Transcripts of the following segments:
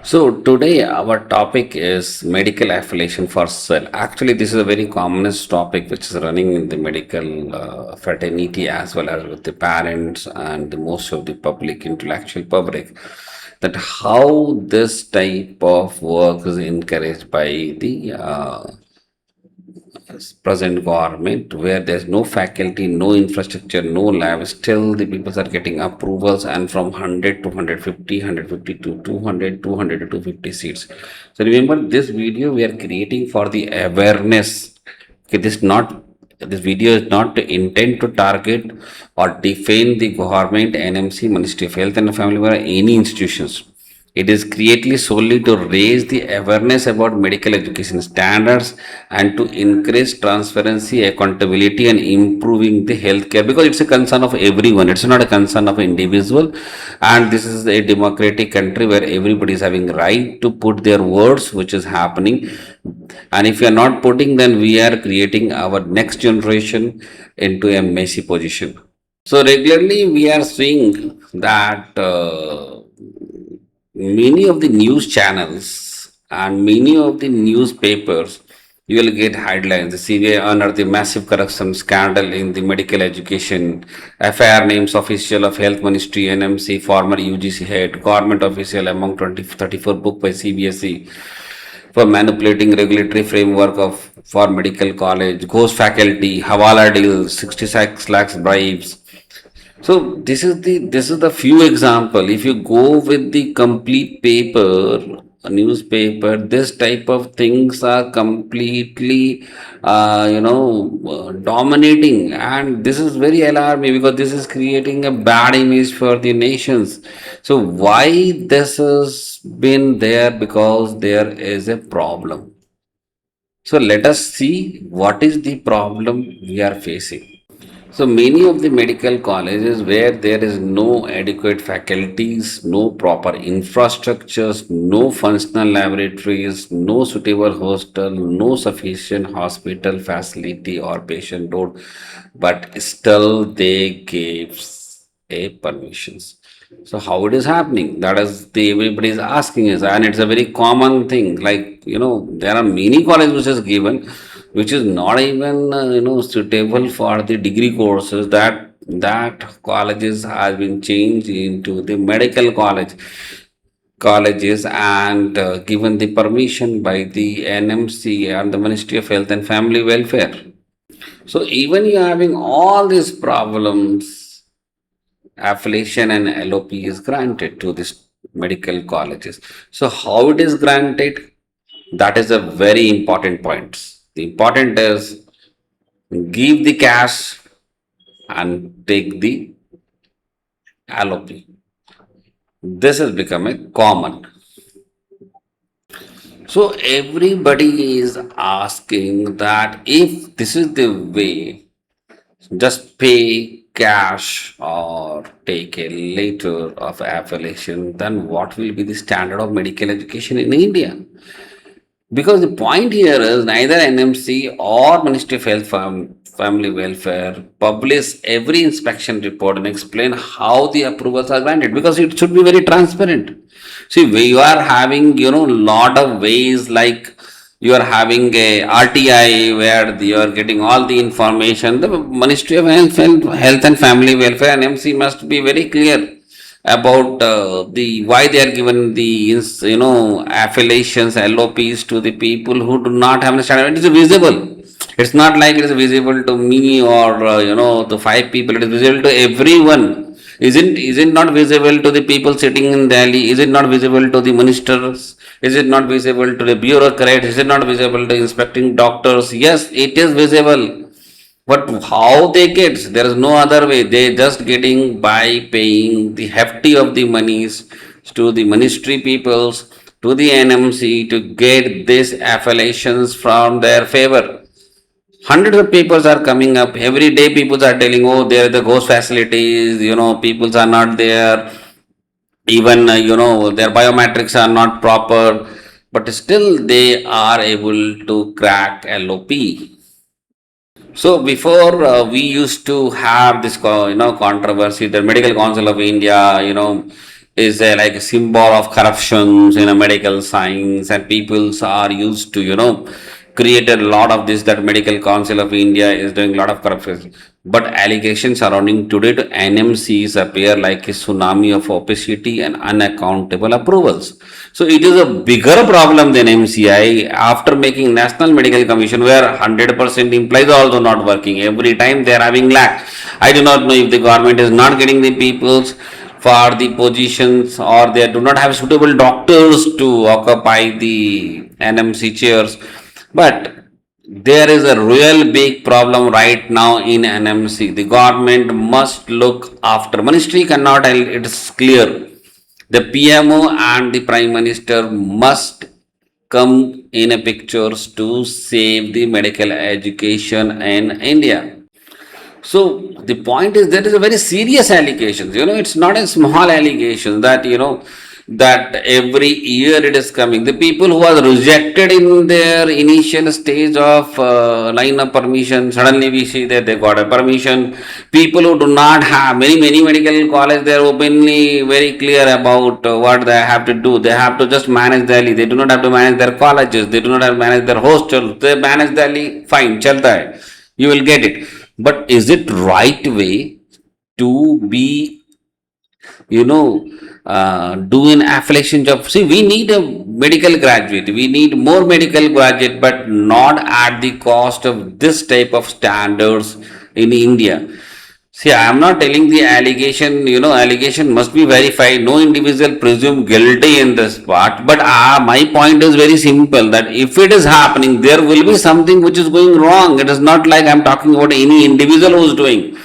So today our topic is medical affiliation for cell. Actually, this is a very commonest topic which is running in the medical fraternity as well as with the parents and the most of the public, intellectual public. That how this type of work is encouraged by the present government, where there's no faculty, no infrastructure, no lab, still the people are getting approvals and from 100 to 150, 150 to 200, 200 to 250 seats. So remember, this video we are creating for the awareness. Okay, this video is not to intend to target or defend the government, NMC, Ministry of Health and Family, or any institutions. It is created solely to raise the awareness about medical education standards and to increase transparency, accountability, and improving the healthcare, because it's a concern of everyone. It's not a concern of individual, and this is a democratic country where everybody is having right to put their words, which is happening. And if we are not putting, then we are creating our next generation into a messy position. So regularly we are seeing that. Many of the news channels and many of the newspapers, you will get headlines. The CBI unearthed the massive corruption scandal in the medical education. FIR names official of Health Ministry, NMC, former UGC head, government official among 2034 book by CBSE for manipulating regulatory framework of for medical college, ghost faculty, Hawala deals, 66 lakhs bribes. So this is the few example. If you go with the complete paper, a newspaper, this type of things are completely, dominating, and this is very alarming because this is creating a bad image for the nations. So why this has been there? Because there is a problem. So let us see what is the problem we are facing. So many of the medical colleges where there is no adequate faculties, no proper infrastructures, no functional laboratories, no suitable hostel, no sufficient hospital facility or patient load, but still they gave a permissions. So how it is happening? That is the everybody is asking is, and it's a very common thing. Like there are many colleges which is given, which is not even suitable for the degree courses. That colleges has been changed into the medical colleges and given the permission by the NMC and the Ministry of Health and Family Welfare. So even you having all these problems, affiliation and LOP is granted to this medical colleges. So how it is granted? That is a very important point. The important is give the cash and take the LOP. This has become a common. So everybody is asking that if this is the way, just pay cash or take a letter of affiliation, then what will be the standard of medical education in India? Because the point here is neither NMC or Ministry of Health Family Welfare publish every inspection report and explain how the approvals are granted, because it should be very transparent. See, we are having lot of ways, like you are having a RTI where you are getting all the information. The Ministry of Health and Family Welfare and NMC must be very clear about the why they are given the affiliations, LOPs to the people who do not have a standard. It is visible. It's not like it is visible to me or to five people. It is visible to everyone. Is it not visible to the people sitting in Delhi? Is it not visible to the ministers? Is it not visible to the bureaucrats? Is it not visible to inspecting doctors? Yes, it is visible. But how they get? There is no other way. They just getting by paying the hefty of the monies to the ministry peoples, to the NMC to get these affiliations from their favor. Hundreds of people are coming up every day. People are telling, "Oh, there are the ghost facilities. People are not there. Even their biometrics are not proper." But still, they are able to crack LOP. So before we used to have this controversy, the Medical Council of India, is a like a symbol of corruptions in a medical science, and peoples are used to create a lot of this, that medical council of India is doing a lot of corruption. But allegations surrounding today to NMCs appear like a tsunami of opacity and unaccountable approvals. So it is a bigger problem than MCI after making National Medical Commission where 100% employees are also not working. Every time they are having lack. I do not know if the government is not getting the peoples for the positions, or they do not have suitable doctors to occupy the NMC chairs. But there is a real big problem right now in NMC. The government must look after. Ministry cannot, it is clear. The PMO and the Prime Minister must come in a pictures to save the medical education in India. So the point is that is a very serious allegation. It's not a small allegation that that every year it is coming. The people who are rejected in their initial stage of line of permission, suddenly we see that they got a permission. People who do not have many medical college, they are openly very clear about what they have to do. They have to just manage Delhi. They do not have to manage their colleges. They do not have to manage their hostels. They manage Delhi. Fine, chalta hai. You will get it. But is it right way to be, do an affiliation job? See, we need a medical graduate. We need more medical graduate, but not at the cost of this type of standards in India. See, I am not telling the allegation, allegation must be verified. No individual presumed guilty in this part. But my point is very simple, that if it is happening, there will be something which is going wrong. It is not like I am talking about any individual who is doing.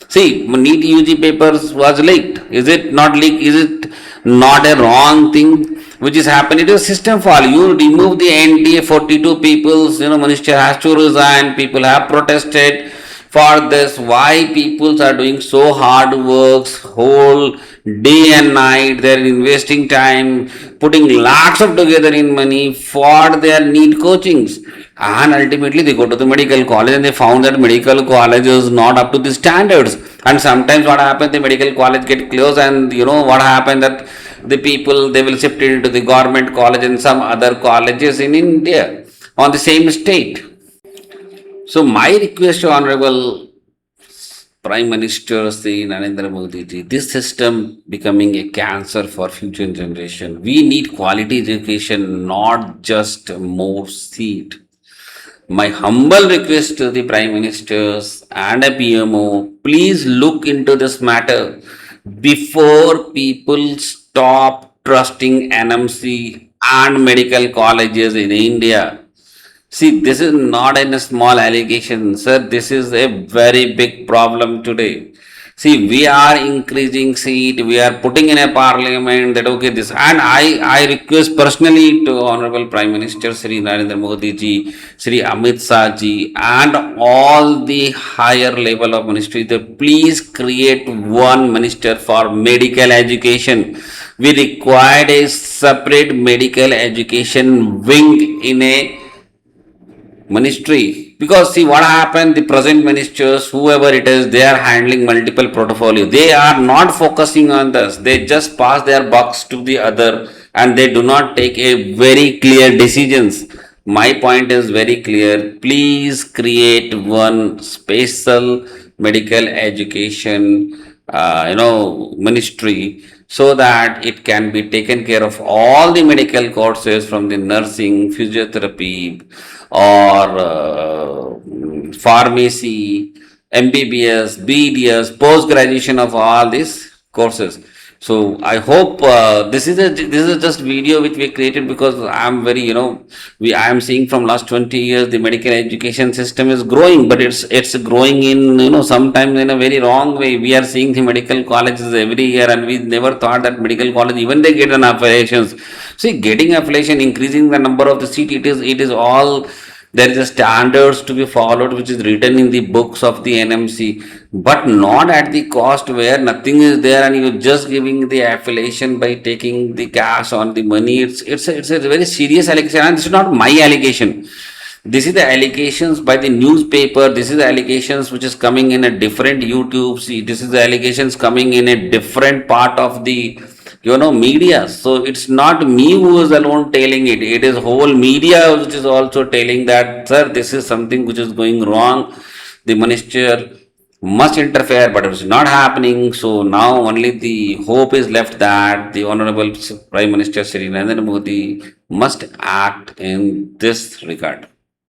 See, NEET UG papers was leaked. Is it not leaked? Is it not a wrong thing which is happening? It is a system fall. You remove the NTA 42 people, minister has to resign. People have protested for this. Why people are doing so hard works whole day and night? They are investing time, putting lakhs of together in money for their NEET coachings, and ultimately they go to the medical college and they found that medical college is not up to the standards. And sometimes what happens, the medical college get closed, and what happened, that the people, they will shift it into the government college and some other colleges in India on the same state. So my request to Honorable Prime Minister Shri Narendra Modi ji, this system becoming a cancer for future generation. We need quality education, not just more seat. My humble request to the Prime Ministers and a PMO, please look into this matter before people stop trusting NMC and medical colleges in India. See, this is not a small allegation, sir. This is a very big problem today. See, we are increasing seat, we are putting in a parliament that okay, this, and I request personally to Honorable Prime Minister Shri Narendra Modi ji, Shri Amit Shah ji, and all the higher level of ministry, that please create one minister for medical education. We required a separate medical education wing in a ministry, because see what happened, the present ministers, whoever it is, they are handling multiple portfolio. They are not focusing on this. They just pass their bucks to the other, and they do not take a very clear decisions. My point is very clear. Please create one special medical education ministry, so that it can be taken care of all the medical courses, from the nursing, physiotherapy, or pharmacy, MBBS, BDS, post graduation of all these courses. So I hope this is just video which we created, because I am very I am seeing from last 20 years the medical education system is growing, but it's growing in sometimes in a very wrong way. We are seeing the medical colleges every year, and we never thought that medical college, even they get an affiliations. See, getting affiliation, increasing the number of the seat, it is all, there is a standards to be followed which is written in the books of the NMC, but not at the cost where nothing is there and you're just giving the affiliation by taking the cash on the money. It's a very serious allegation, and this is not my allegation. This is the allegations by the newspaper. This is the allegations which is coming in a different YouTube. See, this is the allegations coming in a different part of the media. So it's not me who is alone telling it. It is whole media which is also telling that, sir, this is something which is going wrong. The minister must interfere, but it's not happening. So now only the hope is left that the Honorable Prime Minister Shri Narendra Modi must act in this regard.